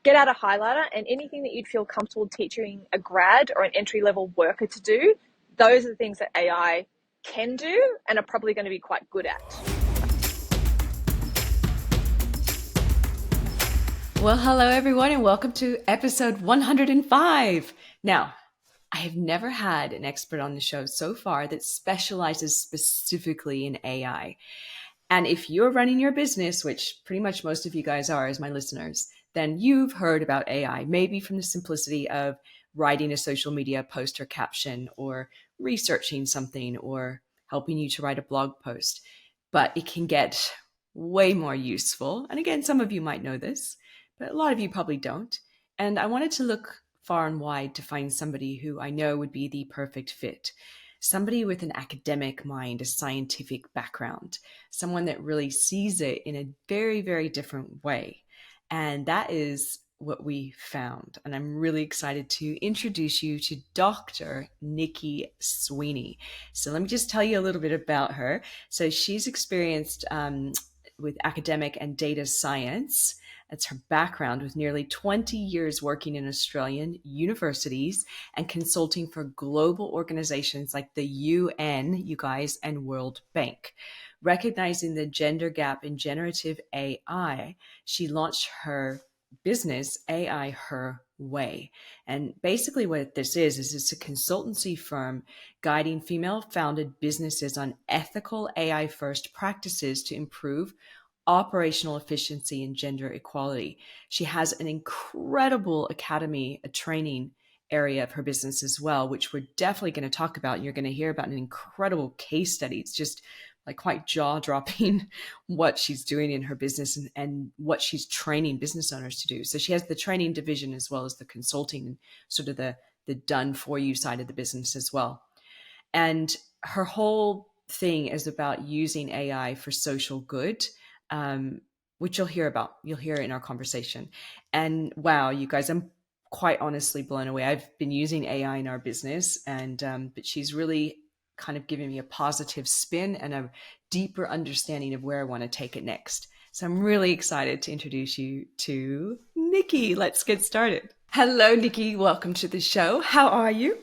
get out a highlighter, and anything that you'd feel comfortable teaching a grad or an entry-level worker to do, those are the things that AI can do and are probably going to be quite good at. Well, hello everyone, and welcome to episode 105. Now, I have never had an expert on the show so far that specializes specifically in AI. And if you're running your business, which pretty much most of you guys are as my listeners, then you've heard about AI, maybe from the simplicity of writing a social media post or caption, or researching something, or helping you to write a blog post. But it can get way more useful. And again, some of you might know this, but a lot of you probably don't. And I wanted to look far and wide to find somebody who I know would be the perfect fit. Somebody with an academic mind, a scientific background, someone that really sees it in a very, very different way. And that is what we found. And I'm really excited to introduce you to Dr. Nici Sweaney. So let me just tell you a little bit about her. So she's experienced with academic and data science. That's her background, with nearly 20 years working in Australian universities and consulting for global organizations like the UN, you guys, and World Bank. Recognizing the gender gap in generative AI, she launched her business, AI Her Way. And basically what this is it's a consultancy firm guiding female-founded businesses on ethical AI-first practices to improve operational efficiency and gender equality. She has an incredible academy, a training area of her business as well, which we're definitely going to talk about. And you're going to hear about an incredible case study. It's just like quite jaw-dropping what she's doing in her business and what she's training business owners to do. So she has the training division as well as the consulting and sort of the done for you side of the business as well. And her whole thing is about using AI for social good, which you'll hear about. You'll hear it in our conversation. And wow, you guys, I'm quite honestly blown away. I've been using AI in our business, and but she's really kind of giving me a positive spin and a deeper understanding of where I want to take it next. So I'm really excited to introduce you to Nici. Let's get started. Hello, Nici. Welcome to the show. How are you?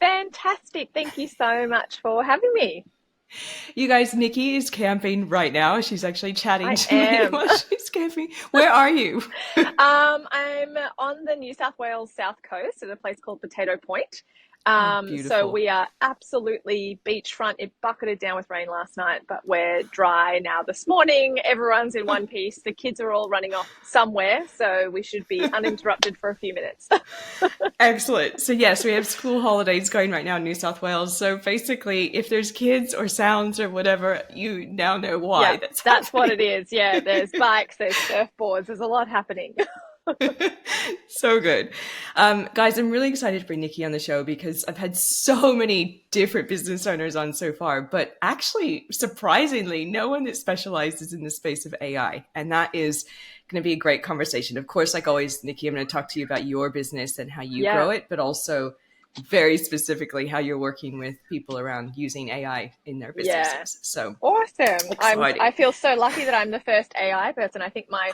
Fantastic. Thank you so much for having me. You guys, Nici is camping right now. She's actually chatting to me while she's camping. Where are you? I'm on the New South Wales south coast at a place called Potato Point. So we are absolutely beachfront. It bucketed down with rain last night, but we're dry now this morning. Everyone's in one piece. The kids are all running off somewhere, so we should be uninterrupted for a few minutes. Excellent. So yes, we have school holidays going right now in New South Wales. So basically, if there's kids or sounds or whatever, you now know why. Yeah, that's what it is. Yeah, there's bikes, there's surfboards, there's a lot happening. So good. Guys, I'm really excited to bring Nici on the show because I've had so many different business owners on so far, but actually, surprisingly, no one that specializes in the space of AI. And that is going to be a great conversation. Of course, like always, Nici, I'm going to talk to you about your business and how you grow it, but also very specifically how you're working with people around using AI in their businesses. Yeah. So awesome. I feel so lucky that I'm the first AI person. I think my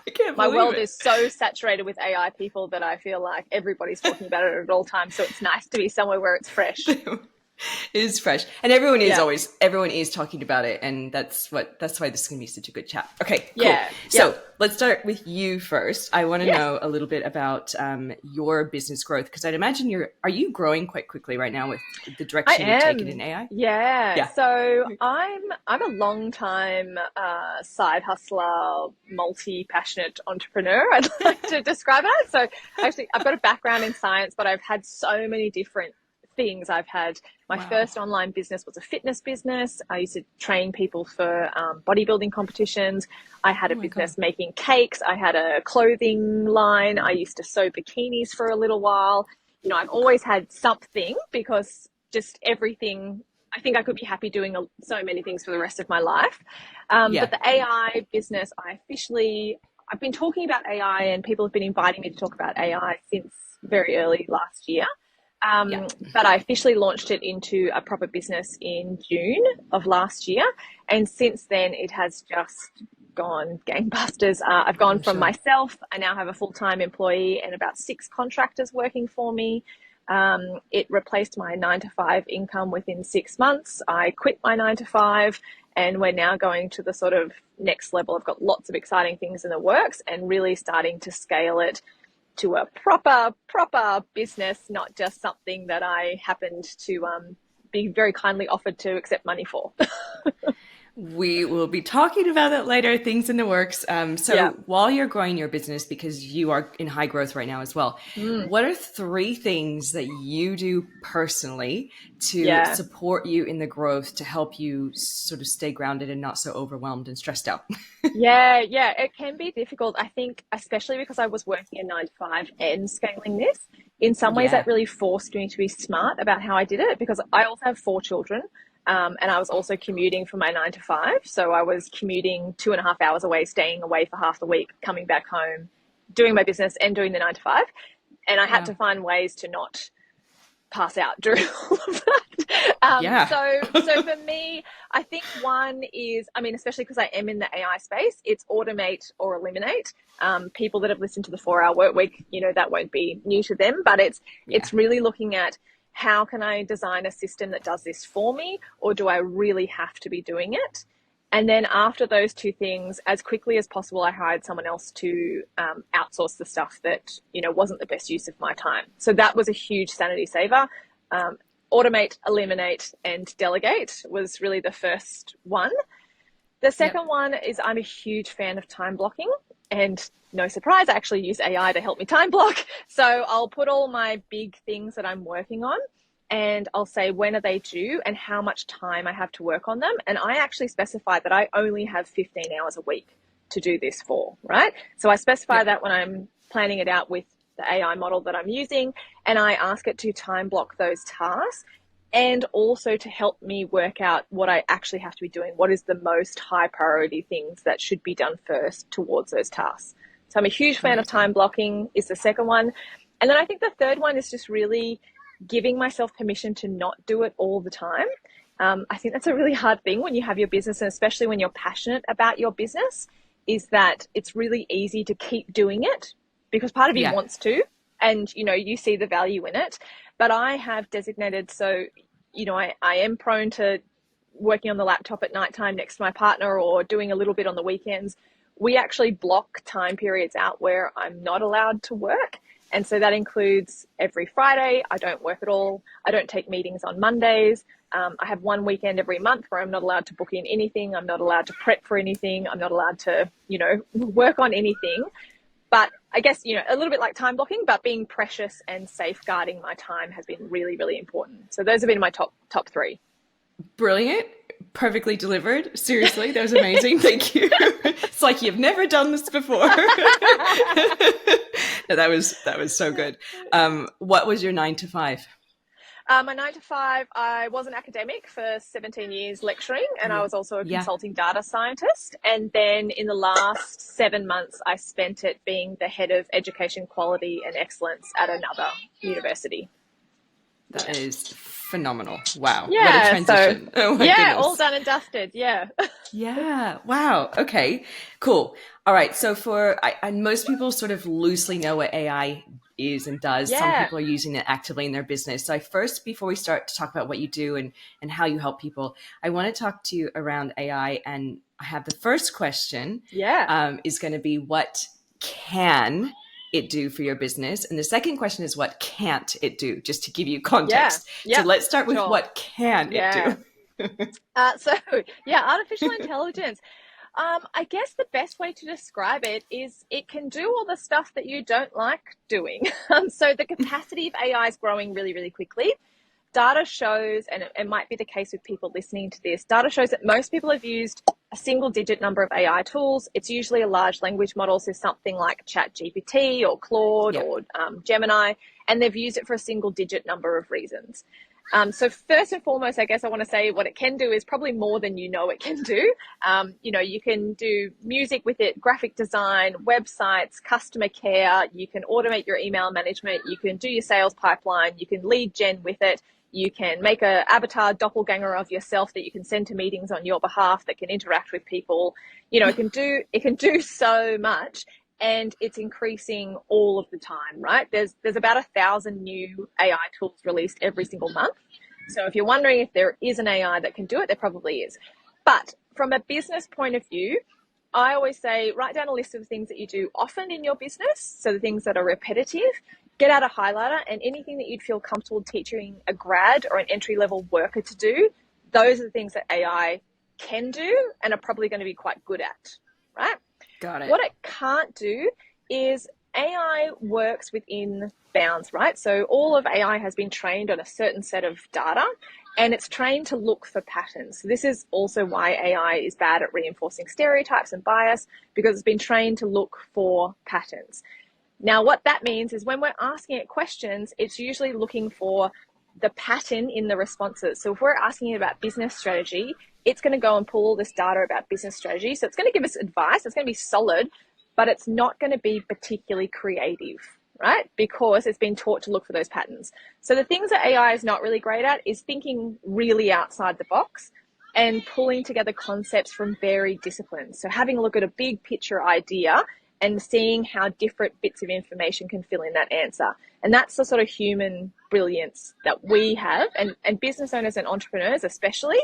world is so saturated with AI people that I feel like everybody's talking about it at all times. So it's nice to be somewhere where it's fresh. It is fresh, and everyone is talking about it, and that's why this is going to be such a good chat. Okay, cool. So let's start with you first. I want to know a little bit about your business growth, because I'd imagine are you growing quite quickly right now with the direction you've taken in AI? Yeah. So I'm a long time side hustler, multi-passionate entrepreneur. I'd like to describe it. So actually, I've got a background in science, but I've had so many different things. I've had my first online business was a fitness business. I used to train people for bodybuilding competitions. I had a business making cakes. I had a clothing line. I used to sew bikinis for a little while. You know, I've always had something, because just everything, I think I could be happy doing so many things for the rest of my life. But the AI business, I've been talking about AI, and people have been inviting me to talk about AI since very early last year. But I officially launched it into a proper business in June of last year. And since then, it has just gone gangbusters. I've gone from myself. I now have a full-time employee and about 6 contractors working for me. It replaced my 9-to-5 income within 6 months. I quit my 9-to-5 and we're now going to the sort of next level. I've got lots of exciting things in the works and really starting to scale it to a proper business, not just something that I happened to be very kindly offered to accept money for. We will be talking about that later, things in the works. While you're growing your business, because you are in high growth right now as well, what are 3 things that you do personally to support you in the growth, to help you sort of stay grounded and not so overwhelmed and stressed out? Yeah, it can be difficult. I think, especially because I was working a 9-to-5 and scaling this, in some ways that really forced me to be smart about how I did it, because I also have 4 children. And I was also commuting for my 9-to-5. So I was commuting 2.5 hours away, staying away for half the week, coming back home, doing my business and doing the 9-to-5. And I had to find ways to not pass out during all of that. So for me, I think one is, especially because I am in the AI space, it's automate or eliminate. People that have listened to the 4-hour work week, that won't be new to them, but it's really looking at, how can I design a system that does this for me, or do I really have to be doing it? And then after those 2 things, as quickly as possible, I hired someone else to outsource the stuff that, wasn't the best use of my time. So that was a huge sanity saver. Automate, eliminate, and delegate was really the first one. The second one is, I'm a huge fan of time blocking, and no surprise, I actually use AI to help me time block. So I'll put all my big things that I'm working on and I'll say, when are they due and how much time I have to work on them. And I actually specify that I only have 15 hours a week to do this for, right? So I specify that when I'm planning it out with the AI model that I'm using, and I ask it to time block those tasks, and also to help me work out what I actually have to be doing. What is the most high priority things that should be done first towards those tasks? So I'm a huge fan of time blocking is the second one. And then I think the third one is just really giving myself permission to not do it all the time. I think that's a really hard thing when you have your business, and especially when you're passionate about your business, is that it's really easy to keep doing it because part of you wants to, and, you see the value in it. But I have designated, so, I am prone to working on the laptop at nighttime next to my partner or doing a little bit on the weekends. We actually block time periods out where I'm not allowed to work. And so that includes every Friday, I don't work at all. I don't take meetings on Mondays. I have one weekend every month where I'm not allowed to book in anything. I'm not allowed to prep for anything. I'm not allowed to, work on anything. But I guess, a little bit like time blocking, but being precious and safeguarding my time has been really, really important. So those have been my top 3. Brilliant. Perfectly delivered. Seriously, that was amazing. Thank you. It's like you've never done this before. No, that was so good. What was your 9-to-5? My 9-to-5, I was an academic for 17 years lecturing, and I was also a consulting data scientist. And then in the last 7 months, I spent it being the head of education quality and excellence at another university. That is phenomenal. Wow. Yeah, what a transition. Oh my goodness. All done and dusted. Yeah. Yeah. Wow. Okay, cool. All right. So and most people sort of loosely know what AI is and does. Some people are using it actively in their business. So before we start to talk about what you do and how you help people, I want to talk to you around AI. And I have the first question is going to be, what can it do for your business? And the second question is, what can't it do? Just to give you context. So let's start with what can it do? Artificial intelligence. I guess the best way to describe it is it can do all the stuff that you don't like doing. So the capacity of AI is growing really, really quickly. Data shows, and it might be the case with people listening to this, data shows that most people have used a single-digit number of AI tools. It's usually a large language model, so something like ChatGPT or Claude or Gemini, and they've used it for a single-digit number of reasons. So first and foremost, I guess I want to say what it can do is probably more than it can do. You can do music with it, graphic design, websites, customer care. You can automate your email management. You can do your sales pipeline. You can lead gen with it. You can make a avatar doppelganger of yourself that you can send to meetings on your behalf, that can interact with people. You know, it can do so much, and it's increasing all of the time, right? There's about 1,000 new AI tools released every single month. So if you're wondering if there is an AI that can do it, there probably is. But from a business point of view, I always say write down a list of things that you do often in your business, so the things that are repetitive. Get out a highlighter, and anything that you'd feel comfortable teaching a grad or an entry-level worker to do, those are the things that AI can do and are probably going to be quite good at, right? Got it. What it can't do is AI works within bounds, right? So all of AI has been trained on a certain set of data, and it's trained to look for patterns. So this is also why AI is bad at reinforcing stereotypes and bias, because it's been trained to look for patterns. Now, what that means is when we're asking it questions, it's usually looking for the pattern in the responses. So if we're asking it about business strategy, it's going to go and pull all this data about business strategy. So it's going to give us advice. It's going to be solid, but it's not going to be particularly creative, right? Because it's been taught to look for those patterns. So the things that AI is not really great at is thinking really outside the box and pulling together concepts from varied disciplines. So having a look at a big picture idea and seeing how different bits of information can fill in that answer. And that's the sort of human brilliance that we have. And business owners and entrepreneurs especially,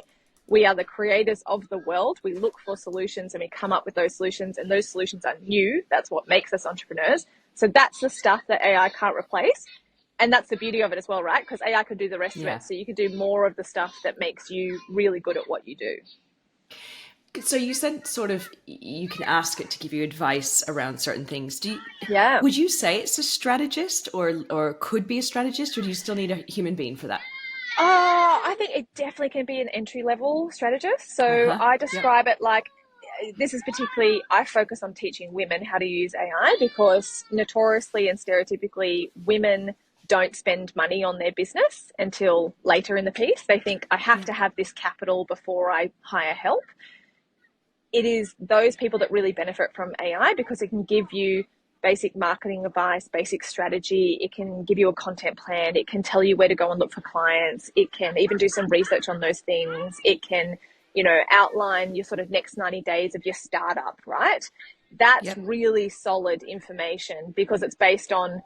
we are the creators of the world. We look for solutions and we come up with those solutions, and those solutions are new. That's what makes us entrepreneurs. So that's the stuff that AI can't replace. And that's the beauty of it as well, right? Because AI could do the rest of it. So you could do more of the stuff that makes you really good at what you do. So you said sort of you can ask it to give you advice around certain things. Yeah. Would you say it's a strategist or could be a strategist, or do you still need a human being for that? I think it definitely can be an entry-level strategist. So I describe it like, this is particularly, I focus on teaching women how to use AI because notoriously and stereotypically women don't spend money on their business until later in the piece. They think I have to have this capital before I hire help. It is those people that really benefit from AI because it can give you basic marketing advice, basic strategy. It can give you a content plan. It can tell you where to go and look for clients. It can even do some research on those things. It can, you know, outline your sort of next 90 days of your startup, right? That's really solid information because it's based on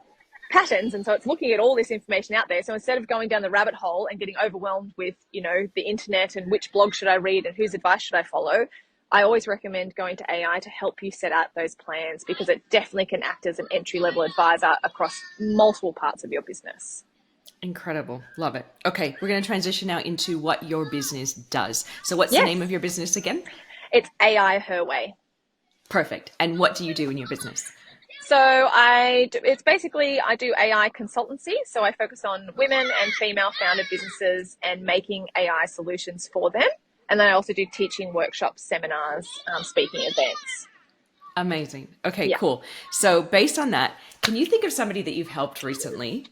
patterns. And so it's looking at all this information out there. So instead of going down the rabbit hole and getting overwhelmed with, you know, the internet and which blog should I read and whose advice should I follow, I always recommend going to AI to help you set out those plans because it definitely can act as an entry-level advisor across multiple parts of your business. Incredible. Love it. Okay, we're going to transition now into what your business does. So what's the name of your business again? It's AI Her Way. Perfect. And what do you do in your business? So it's basically, I do AI consultancy. So I focus on women and female founded businesses and making AI solutions for them. And then I also do teaching workshops, seminars, speaking events. Amazing. Okay, cool. So based on that, can you think of somebody that you've helped recently?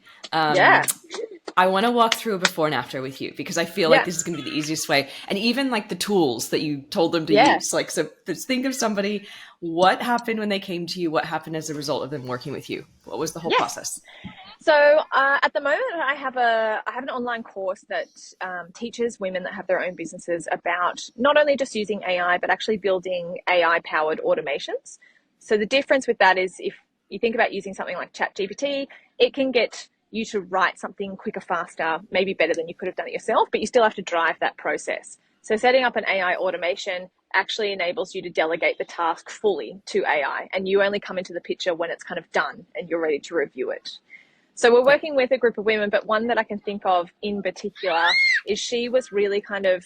I want to walk through a before and after with you because I feel like this is going to be the easiest way. And even like the tools that you told them to use. Like, so just think of somebody, what happened when they came to you? What happened as a result of them working with you? What was the whole process? So at the moment, I have an online course that teaches women that have their own businesses about not only just using AI, but actually building AI-powered automations. So the difference with that is if you think about using something like ChatGPT, it can get you to write something quicker, faster, maybe better than you could have done it yourself, but you still have to drive that process. So setting up an AI automation actually enables you to delegate the task fully to AI, and you only come into the picture when it's kind of done and you're ready to review it. So we're working with a group of women, but one that I can think of in particular is she was really kind of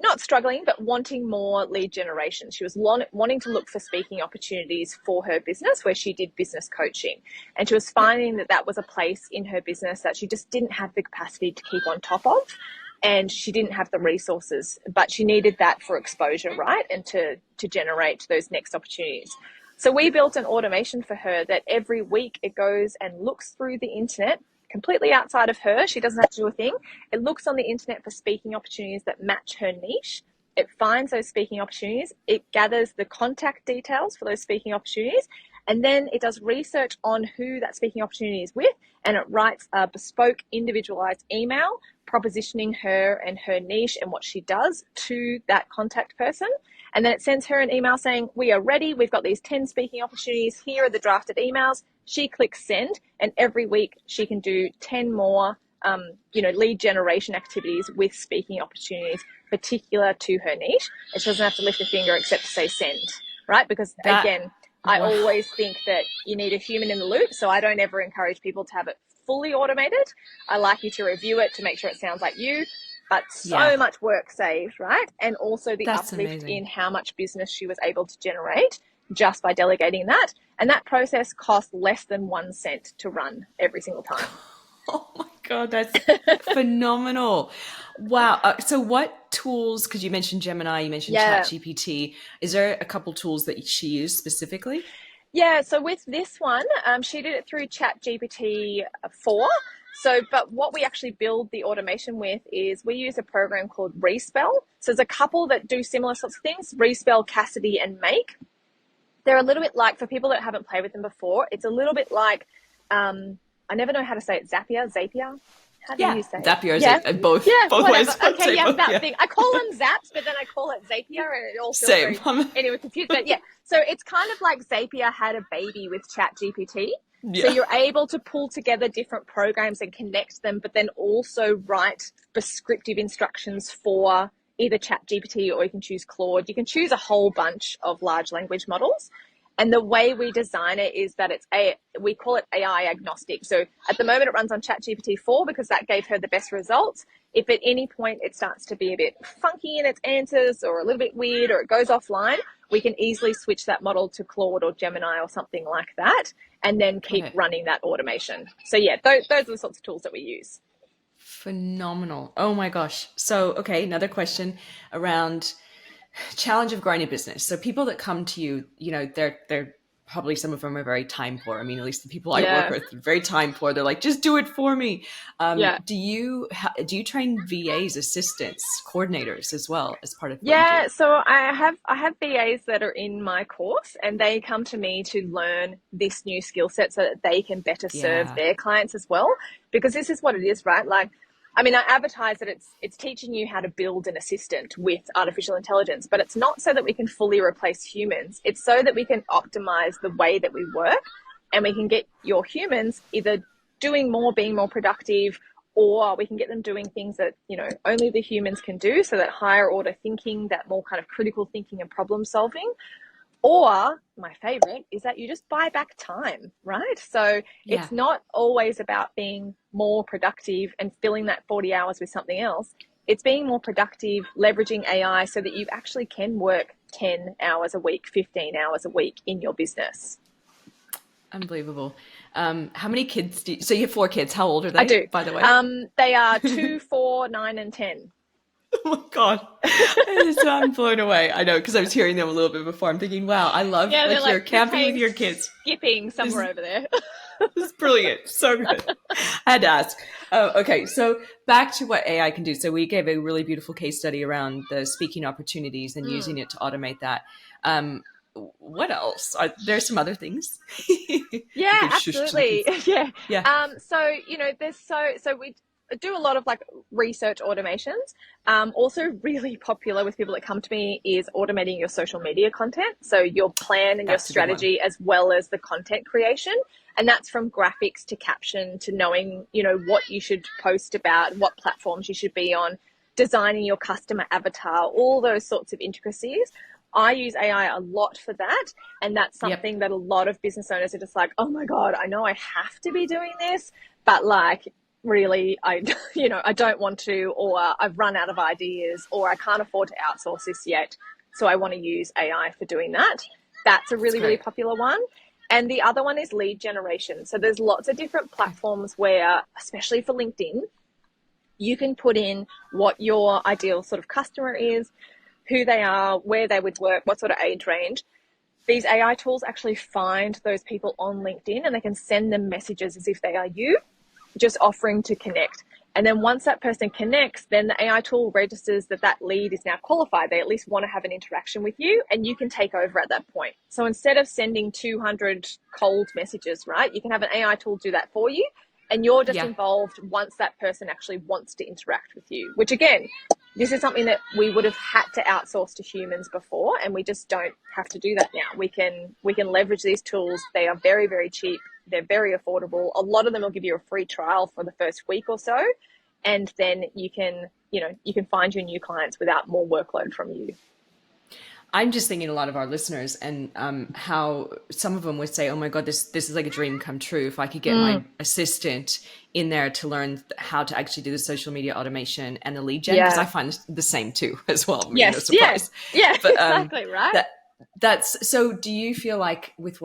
not struggling, but wanting more lead generation. She was wanting to look for speaking opportunities for her business where she did business coaching. And she was finding that that was a place in her business that she just didn't have the capacity to keep on top of. And she didn't have the resources, but she needed that for exposure, right? And to generate those next opportunities. So we built an automation for her that every week it goes and looks through the internet, completely outside of her. She doesn't have to do a thing. It looks on the internet for speaking opportunities that match her niche. It finds those speaking opportunities. It gathers the contact details for those speaking opportunities. And then it does research on who that speaking opportunity is with and it writes a bespoke, individualized email propositioning her and her niche and what she does to that contact person. And then it sends her an email saying, we are ready. We've got these 10 speaking opportunities. Here are the drafted emails. She clicks send, and every week she can do 10 more, lead generation activities with speaking opportunities particular to her niche. And she doesn't have to lift a finger except to say send, right? Because again, I always think that you need a human in the loop. So I don't ever encourage people to have it fully automated. I like you to review it to make sure it sounds like you, but so much work saved, right? And also the uplift in how much business she was able to generate just by delegating that. And that process cost less than 1 cent to run every single time. Oh my God, that's phenomenal. Wow. So what tools, because you mentioned Gemini, you mentioned ChatGPT, is there a couple tools that she used specifically? Yeah, so with this one, she did it through ChatGPT 4. So, but what we actually build the automation with is we use a program called Respell. So there's a couple that do similar sorts of things, Respell, Cassidy, and Make. They're a little bit like, for people that haven't played with them before, it's a little bit like, I never know how to say it, Zapier? How do you say Zapier, it? both ways. Okay, that thing. I call them Zaps, but then I call it Zapier, and it all feels very anyway confused. But yeah, so it's kind of like Zapier had a baby with ChatGPT. Yeah. So you're able to pull together different programs and connect them, but then also write prescriptive instructions for either ChatGPT, or you can choose Claude. You can choose a whole bunch of large language models. And the way we design it is that we call it AI agnostic. So at the moment it runs on ChatGPT 4 because that gave her the best results. If at any point it starts to be a bit funky in its answers or a little bit weird or it goes offline, we can easily switch that model to Claude or Gemini or something like that and then keep running that automation. So yeah, those are the sorts of tools that we use. Phenomenal. Oh my gosh. So, okay, another question around challenge of growing a business. So people that come to you, they're probably, some of them are very time poor. I mean, at least the people I work with are very time poor. They're like, just do it for me. Do you train VAs, assistants, coordinators as well as part of? So I have VAs that are in my course, and they come to me to learn this new skill set so that they can better serve their clients as well. Because this is what it is, right? Like, I mean, I advertise that it's teaching you how to build an assistant with artificial intelligence, but it's not so that we can fully replace humans. It's so that we can optimize the way that we work, and we can get your humans either doing more, being more productive, or we can get them doing things that, only the humans can do. So that higher order thinking, that more kind of critical thinking and problem solving. Or my favorite is that you just buy back time, right? So it's not always about being more productive and filling that 40 hours with something else. It's being more productive, leveraging AI so that you actually can work 10 hours a week, 15 hours a week in your business. Unbelievable. How many kids so you have 4 kids. How old are they? I do. By the way, they are 2, 4, 9, and 10. Oh my God. I'm blown away. I know, because I was hearing them a little bit before. I'm thinking, wow, I love you're camping with your kids. Skipping somewhere over there. This is brilliant. So good. I had to ask. Okay, so back to what AI can do. So we gave a really beautiful case study around the speaking opportunities and using it to automate that. What else? There's some other things. Yeah, absolutely. Yeah. So, we do a lot of research automations. Also really popular with people that come to me is automating your social media content. So your plan and your strategy as well as the content creation. And that's from graphics to caption to knowing, what you should post about, what platforms you should be on, designing your customer avatar, all those sorts of intricacies. I use AI a lot for that. And that's something that a lot of business owners are just like, oh my God, I know I have to be doing this, but really, I don't want to, or I've run out of ideas, or I can't afford to outsource this yet. So I want to use AI for doing that. That's a really popular one. And the other one is lead generation. So there's lots of different platforms where, especially for LinkedIn, you can put in what your ideal sort of customer is, who they are, where they would work, what sort of age range. These AI tools actually find those people on LinkedIn and they can send them messages as if they are you, just offering to connect. And then once that person connects, then the AI tool registers that lead is now qualified. They at least want to have an interaction with you, and you can take over at that point. So instead of sending 200 cold messages, right, you can have an AI tool do that for you. And you're just Yeah. involved once that person actually wants to interact with you, which again, this is something that we would have had to outsource to humans before, and we just don't have to do that now. We can leverage these tools. They are very, very cheap. They're very affordable. A lot of them will give you a free trial for the first week or so, and then you can find your new clients without more workload from you. I'm just thinking a lot of our listeners and how some of them would say, oh my God, this is like a dream come true. If I could get my assistant in there to learn how to actually do the social media automation and the lead gen, because I find the same too as well. Yes. No surprise. Yeah, but, exactly, right? That's so. Do you feel like with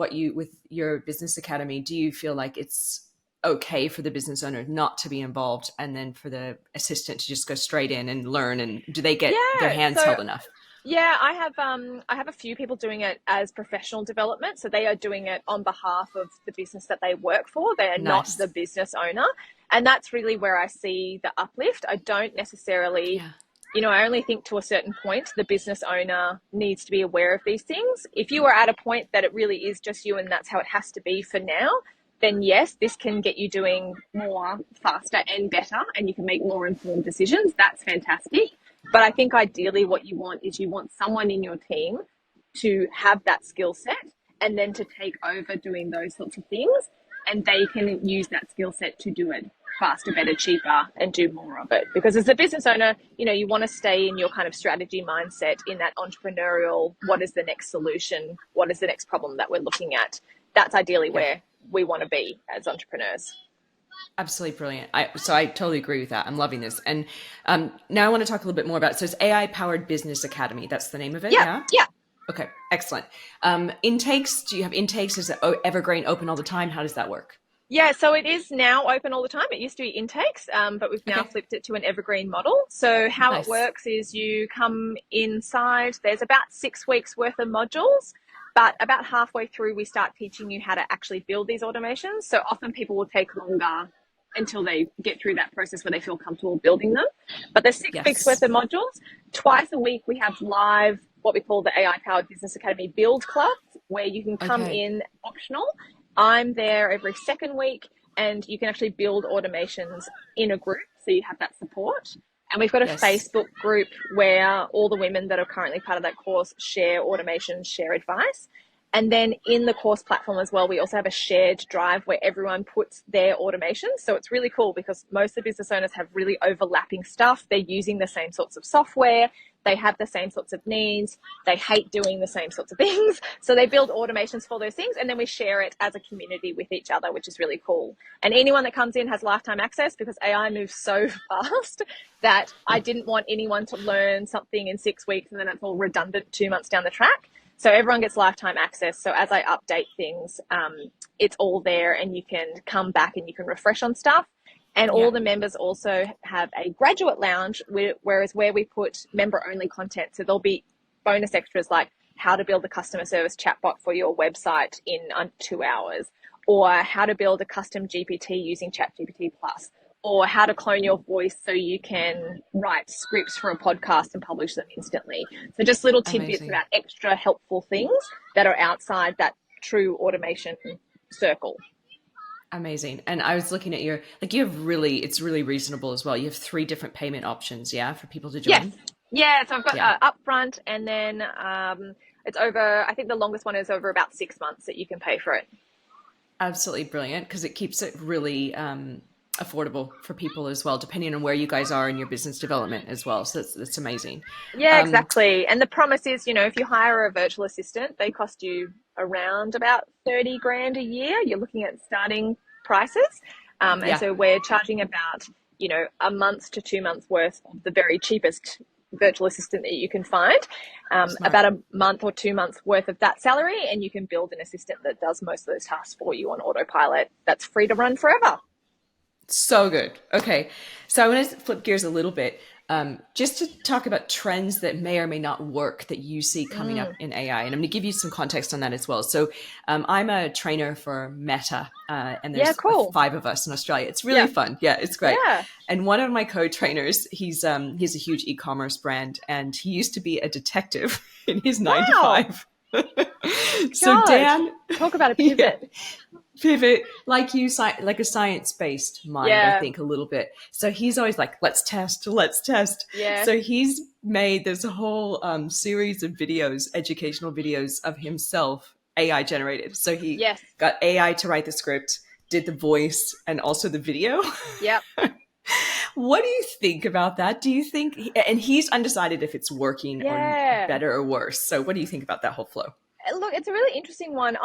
your business academy, do you feel like it's okay for the business owner not to be involved, and then for the assistant to just go straight in and learn? And do they get their hands held enough? Yeah, I have a few people doing it as professional development. So they are doing it on behalf of the business that they work for. They are not the business owner. And that's really where I see the uplift. I don't necessarily, I only think to a certain point, the business owner needs to be aware of these things. If you are at a point that it really is just you and that's how it has to be for now, then yes, this can get you doing more faster and better, and you can make more informed decisions. That's fantastic. But I think ideally what you want is someone in your team to have that skill set and then to take over doing those sorts of things. And they can use that skill set to do it faster, better, cheaper, and do more of it. Because as a business owner, you want to stay in your kind of strategy mindset, in that entrepreneurial, what is the next solution? What is the next problem that we're looking at? That's ideally where we want to be as entrepreneurs. Absolutely brilliant. So I totally agree with that. I'm loving this. And now I want to talk a little bit more about it. So it's AI Powered Business Academy. That's the name of it? Yeah. Okay, excellent. Intakes, do you have intakes? Is it evergreen, open all the time? How does that work? Yeah, so it is now open all the time. It used to be intakes, but we've now flipped it to an evergreen model. So how it works is you come inside, there's about 6 weeks worth of modules. But about halfway through, we start teaching you how to actually build these automations. So often people will take longer until they get through that process where they feel comfortable building them. But there's 6 weeks worth of modules. Twice a week, we have live, what we call the AI Powered Business Academy Build Club, where you can come in optional. I'm there every second week, and you can actually build automations in a group. So you have that support. And we've got a Facebook group where all the women that are currently part of that course share automations, share advice. And then in the course platform as well, we also have a shared drive where everyone puts their automations. So it's really cool because most of the business owners have really overlapping stuff. They're using the same sorts of software. They have the same sorts of needs. They hate doing the same sorts of things. So they build automations for those things. And then we share it as a community with each other, which is really cool. And anyone that comes in has lifetime access because AI moves so fast that I didn't want anyone to learn something in 6 weeks and then it's all redundant 2 months down the track. So everyone gets lifetime access. So as I update things, it's all there and you can come back and you can refresh on stuff. And all the members also have a graduate lounge, where we put member-only content. So there'll be bonus extras like how to build a customer service chatbot for your website in under 2 hours, or how to build a custom GPT using ChatGPT Plus, or how to clone your voice so you can write scripts for a podcast and publish them instantly. So just little tidbits about extra helpful things that are outside that true automation circle. Amazing. And I was looking at it's really reasonable as well. You have 3 different payment options, for people to join. Yes. So I've got upfront, and then it's over, I think the longest one is over about 6 months that you can pay for it. Absolutely brilliant, because it keeps it really affordable for people as well, depending on where you guys are in your business development as well. So that's amazing. Yeah, exactly. And the promise is, if you hire a virtual assistant, they cost you around about 30 grand a year. You're looking at starting prices. And so we're charging about, a month to 2 months worth of the very cheapest virtual assistant that you can find, about a month or 2 months worth of that salary. And you can build an assistant that does most of those tasks for you on autopilot. That's free to run forever. So good. Okay. So I want to flip gears a little bit, just to talk about trends that may or may not work that you see coming up in AI. And I'm going to give you some context on that as well. So I'm a trainer for Meta, and there's 5 of us in Australia. It's really fun. Yeah, it's great. Yeah. And one of my co-trainers, he's a huge e-commerce brand, and he used to be a detective in his 9 to 5. So Dan, talk about a pivot. pivot like you, like a science-based mind, I Yeah. think, a little bit. So he's always like, let's test, let's test. Yeah. So he's made this whole series of videos, educational videos of himself, AI generated. So he Yes. got AI to write the script, did the voice, and also the video. Yep. What do you think about that? Do you think, and he's undecided if it's working on Yeah. better or worse. So what do you think about that whole flow? Look, it's a really interesting one.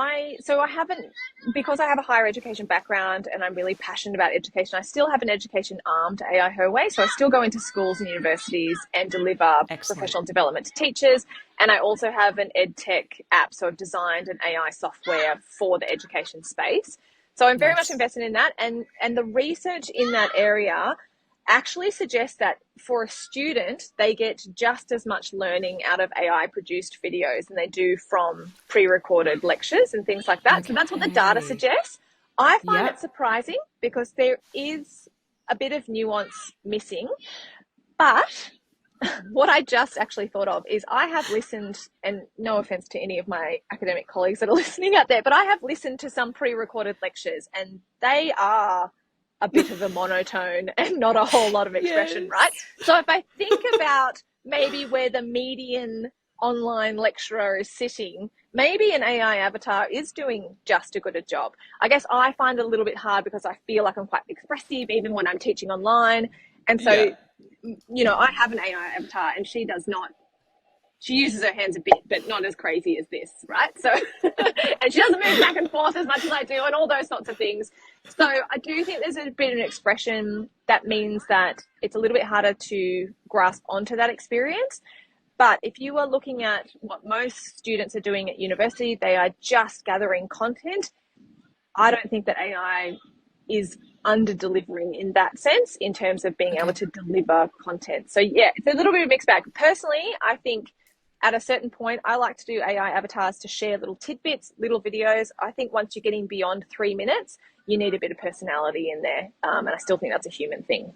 So I haven't, because I have a higher education background and I'm really passionate about education, I still have an education arm to AI Her Way. So I still go into schools and universities and deliver Excellent. professional development to teachers. And I also have an ed tech app. So I've designed an AI software for the education space. So I'm very much Nice. invested in that. And the research in that area actually suggests that for a student, they get just as much learning out of AI produced videos than they do from pre-recorded lectures and things like that. Okay. So that's what the data suggests. I find it Yep. surprising because there is a bit of nuance missing. But what I just actually thought of is I have listened, and no offense to any of my academic colleagues that are listening out there, but I have listened to some pre-recorded lectures and they are a bit of a monotone and not a whole lot of expression, Yes. right? So if I think about maybe where the median online lecturer is sitting, maybe an AI avatar is doing just as good a job. I guess I find it a little bit hard because I feel like I'm quite expressive even when I'm teaching online. And so, Yeah. I have an AI avatar and she does not, she uses her hands a bit, but not as crazy as this, right? So, and she doesn't move back and forth as much as I do and all those sorts of things. So I do think there's a bit of an expression that means that it's a little bit harder to grasp onto that experience. But if you are looking at what most students are doing at university, they are just gathering content. I don't think that AI is under delivering in that sense in terms of being able Okay. to deliver content. So yeah, it's a little bit of a mixed bag. Personally, I think at a certain point, I like to do AI avatars to share little tidbits, little videos. I think once you're getting beyond 3 minutes, you need a bit of personality in there. And I still think that's a human thing.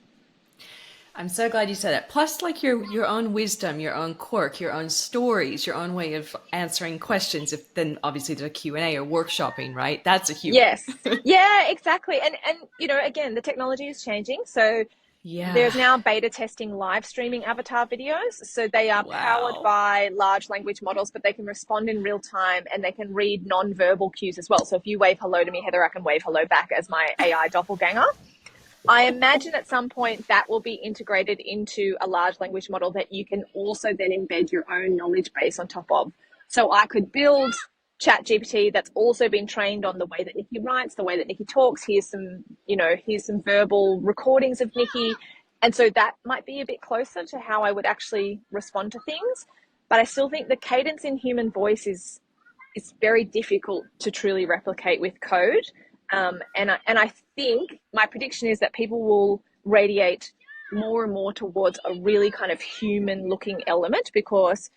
I'm so glad you said that. Plus, like your own wisdom, your own quirk, your own stories, your own way of answering questions. If then obviously there's a Q&A or workshopping, right? That's a human. Yes. Yeah, exactly. And again, the technology is changing. So Yeah. there's now beta testing live streaming avatar videos. So they are powered Wow. by large language models, but they can respond in real time and they can read non-verbal cues as well. So if you wave hello to me, Heather, I can wave hello back as my AI doppelganger. I imagine at some point that will be integrated into a large language model that you can also then embed your own knowledge base on top of. So I could build ChatGPT that's also been trained on the way that Nikki writes, the way that Nikki talks. Here's some verbal recordings of Nikki. And so that might be a bit closer to how I would actually respond to things. But I still think the cadence in human voice is very difficult to truly replicate with code. And I think my prediction is that people will radiate more and more towards a really kind of human looking element because,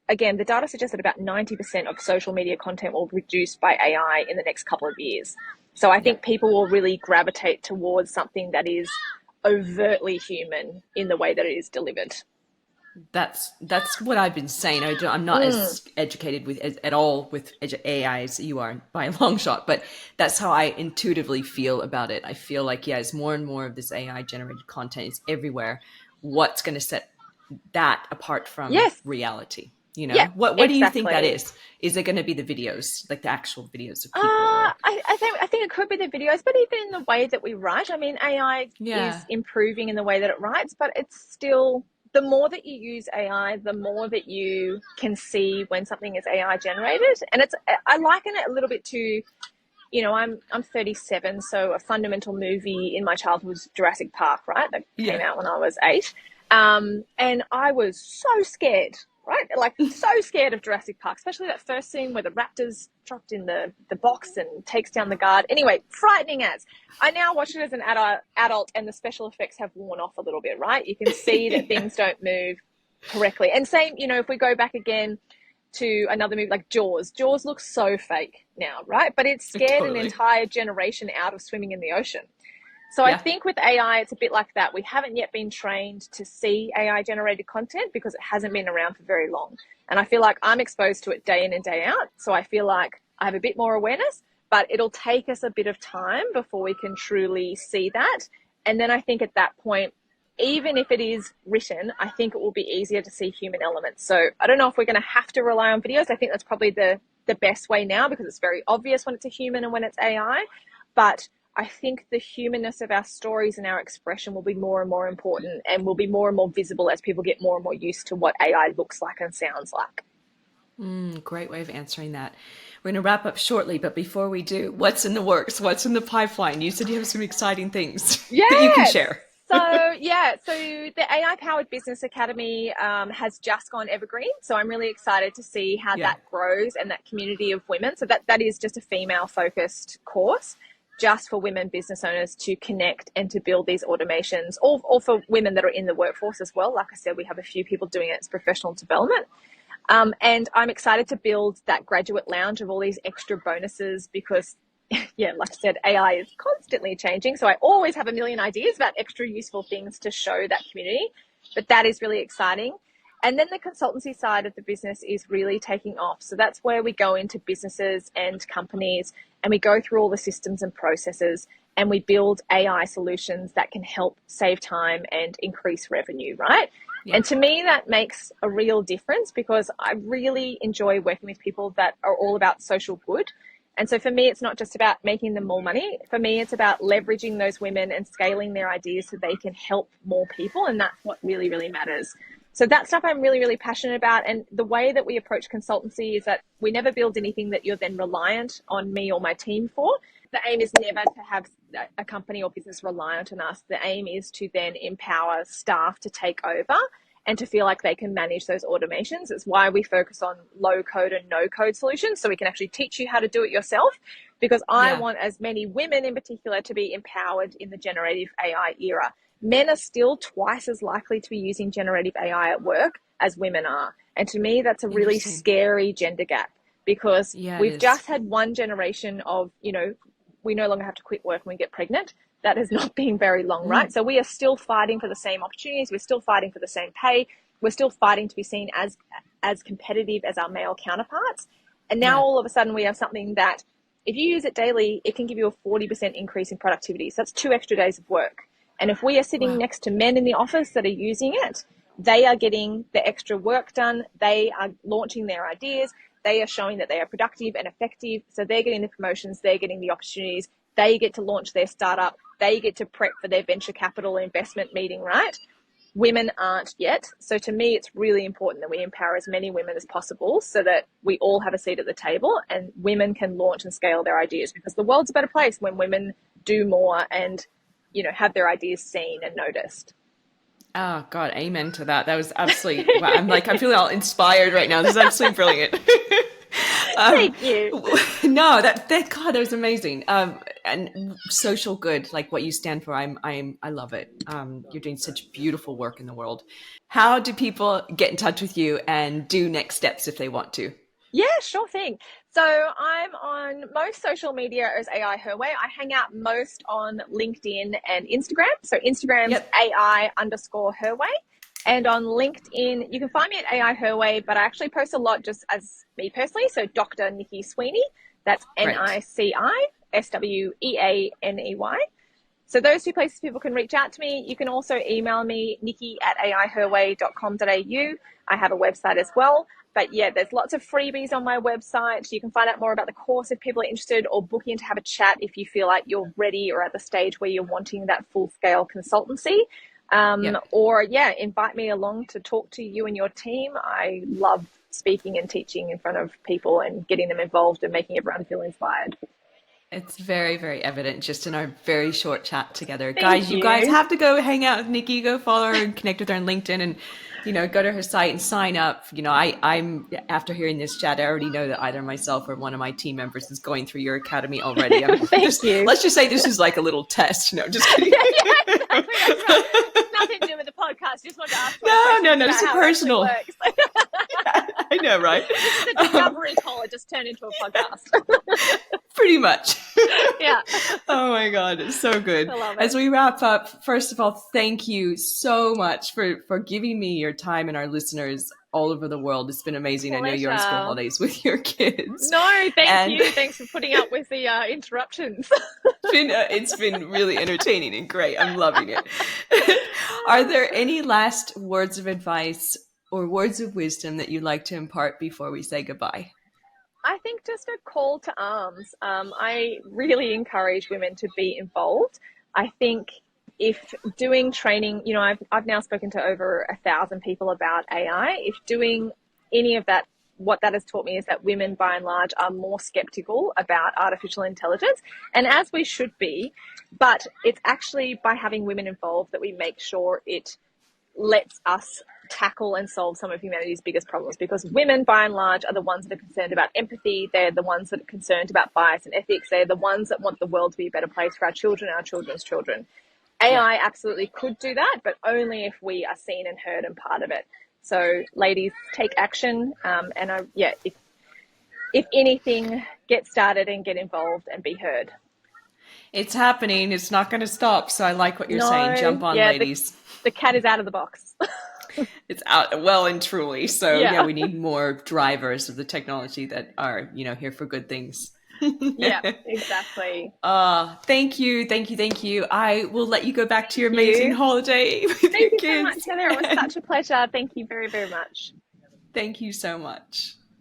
again, the data suggests that about 90% of social media content will be reduced by AI in the next couple of years. So I Yeah. think people will really gravitate towards something that is overtly human in the way that it is delivered. That's what I've been saying. I'm not as educated at all with AI as you are by a long shot, but that's how I intuitively feel about it. I feel like, yeah, as more and more of this AI generated content is everywhere, what's going to set that apart from Yes. reality? You Yeah, know, what do you think that exactly. is? Is it going to be the videos, like the actual videos of people, or I think it could be the videos, but even in the way that we write, I mean, AI is yeah, improving in the way that it writes, but it's still the more that you use AI, the more that you can see when something is AI generated. And I liken it a little bit to, I'm 37, so a fundamental movie in my childhood was Jurassic Park, right? That came yeah, out when I was 8. And I was so scared, right? Like so scared of Jurassic Park, especially that first scene where the raptor's dropped in the box and takes down the guard. Anyway, frightening as. I now watch it as an adult and the special effects have worn off a little bit, right? You can see that yeah, things don't move correctly. And same, if we go back again to another movie like Jaws. Jaws looks so fake now, right? But it scared an totally, entire generation out of swimming in the ocean. So I yeah. think with AI, it's a bit like that. We haven't yet been trained to see AI generated content because it hasn't been around for very long. And I feel like I'm exposed to it day in and day out. So I feel like I have a bit more awareness, but it'll take us a bit of time before we can truly see that. And then I think at that point, even if it is written, I think it will be easier to see human elements. So I don't know if we're going to have to rely on videos. I think that's probably the best way now, because it's very obvious when it's a human and when it's AI. But I think the humanness of our stories and our expression will be more and more important, and will be more and more visible as people get more and more used to what AI looks like and sounds like. Great way of answering that. We're going to wrap up shortly, but before we do, what's in the works? What's in the pipeline? You said you have some exciting things that you can share. So the AI Powered Business Academy has just gone evergreen. So I'm really excited to see how that grows, and that community of women. So that is just a female focused course, just for women business owners to connect and to build these automations, or for women that are in the workforce as well. Like I said, we have a few people doing it as professional development. And I'm excited to build that graduate lounge of all these extra bonuses, because like I said, AI is constantly changing. So I always have a million ideas about extra useful things to show that community, but that is really exciting. And then the consultancy side of the business is really taking off. So that's where we go into businesses and companies, and we go through all the systems and processes, and we build AI solutions that can help save time and increase revenue, right? Yeah. And to me, that makes a real difference, because I really enjoy working with people that are all about social good. And so for me, it's not just about making them more money. For me, it's about leveraging those women and scaling their ideas so they can help more people. And that's what really, really matters. So that stuff I'm really, really passionate about. And the way that we approach consultancy is that we never build anything that you're then reliant on me or my team for. The aim is never to have a company or business reliant on us. The aim is to then empower staff to take over and to feel like they can manage those automations. It's why we focus on low code and no code solutions, so we can actually teach you how to do it yourself, because I want as many women in particular to be empowered in the generative AI era. Men are still twice as likely to be using generative AI at work as women are. And to me, that's a really scary gender gap, because we've just had one generation of, we no longer have to quit work when we get pregnant. That has not been very long, right? So we are still fighting for the same opportunities. We're still fighting for the same pay. We're still fighting to be seen as competitive as our male counterparts. And now all of a sudden we have something that, if you use it daily, it can give you a 40% increase in productivity. So that's 2 extra days of work. And if we are sitting next to men in the office that are using it, they are getting the extra work done. They are launching their ideas. They are showing that they are productive and effective. So they're getting the promotions. They're getting the opportunities. They get to launch their startup. They get to prep for their venture capital investment meeting, right? Women aren't yet. So to me, it's really important that we empower as many women as possible, so that we all have a seat at the table and women can launch and scale their ideas, because the world's a better place when women do more and, have their ideas seen and noticed. Oh God, amen to that. That was absolutely, I'm feeling all inspired right now. This is absolutely brilliant. Thank you. No, that God, that was amazing. And social good, like what you stand for, I love it. You're doing such beautiful work in the world. How do people get in touch with you and do next steps if they want to? Yeah, sure thing. So I'm on most social media as AI Her Way. I hang out most on LinkedIn and Instagram. So Instagram's AI_Her Way. And on LinkedIn, you can find me at AI Her Way, but I actually post a lot just as me personally. So Dr. Nici Sweaney, that's NICI SWEANEY. So those 2 places people can reach out to me. You can also email me, nikki@aiherway.com.au. I have a website as well. But yeah, there's lots of freebies on my website. You can find out more about the course if people are interested, or book in to have a chat if you feel like you're ready or at the stage where you're wanting that full-scale consultancy. Or invite me along to talk to you and your team. I love speaking and teaching in front of people and getting them involved and making everyone feel inspired. It's very, very evident just in our very short chat together. You guys have to go hang out with Nici, go follow her and connect with her on LinkedIn, and go to her site and sign up. I'm after hearing this chat, I already know that either myself or one of my team members is going through your academy already. Thank you. Let's just say this is like a little test. No, just kidding. Exactly. That's right. Nothing to do with the podcast. Just wanted to ask. No. This is personal. I know, right? This is a discovery call. It just turned into a podcast. Pretty much. Yeah. Oh my God, it's so good. I love it. As we wrap up, first of all, thank you so much for giving me your time and our listeners all over the world. It's been amazing. I know you're on school Pleasure. holidays with your kids. No, thank And you. Thanks for putting up with the interruptions. it's been really entertaining and great. I'm loving it. Are there any last words of advice or words of wisdom that you'd like to impart before we say goodbye? I think just a call to arms. I really encourage women to be involved. I think if doing training, I've now spoken to over 1,000 people about AI. If doing any of that, what that has taught me is that women, by and large, are more skeptical about artificial intelligence, and as we should be. But it's actually by having women involved that we make sure it lets us tackle and solve some of humanity's biggest problems, because women by and large are the ones that are concerned about empathy. They're the ones that are concerned about bias and ethics. They're the ones that want the world to be a better place for our children and our children's children. Yeah. AI absolutely could do that, but only if we are seen and heard and part of it. So ladies, take action. If anything, get started and get involved and be heard. It's happening. It's not going to stop. So I like what you're No, saying. Jump on, yeah, ladies. the cat is out of the box. It's out well and truly. So Yeah. we need more drivers of the technology that are, here for good things. Yeah, exactly. Thank you. I will let you go back to your amazing holiday with your Thank you so kids. much, Heather. It was such a pleasure. Thank you very, very much. Thank you so much.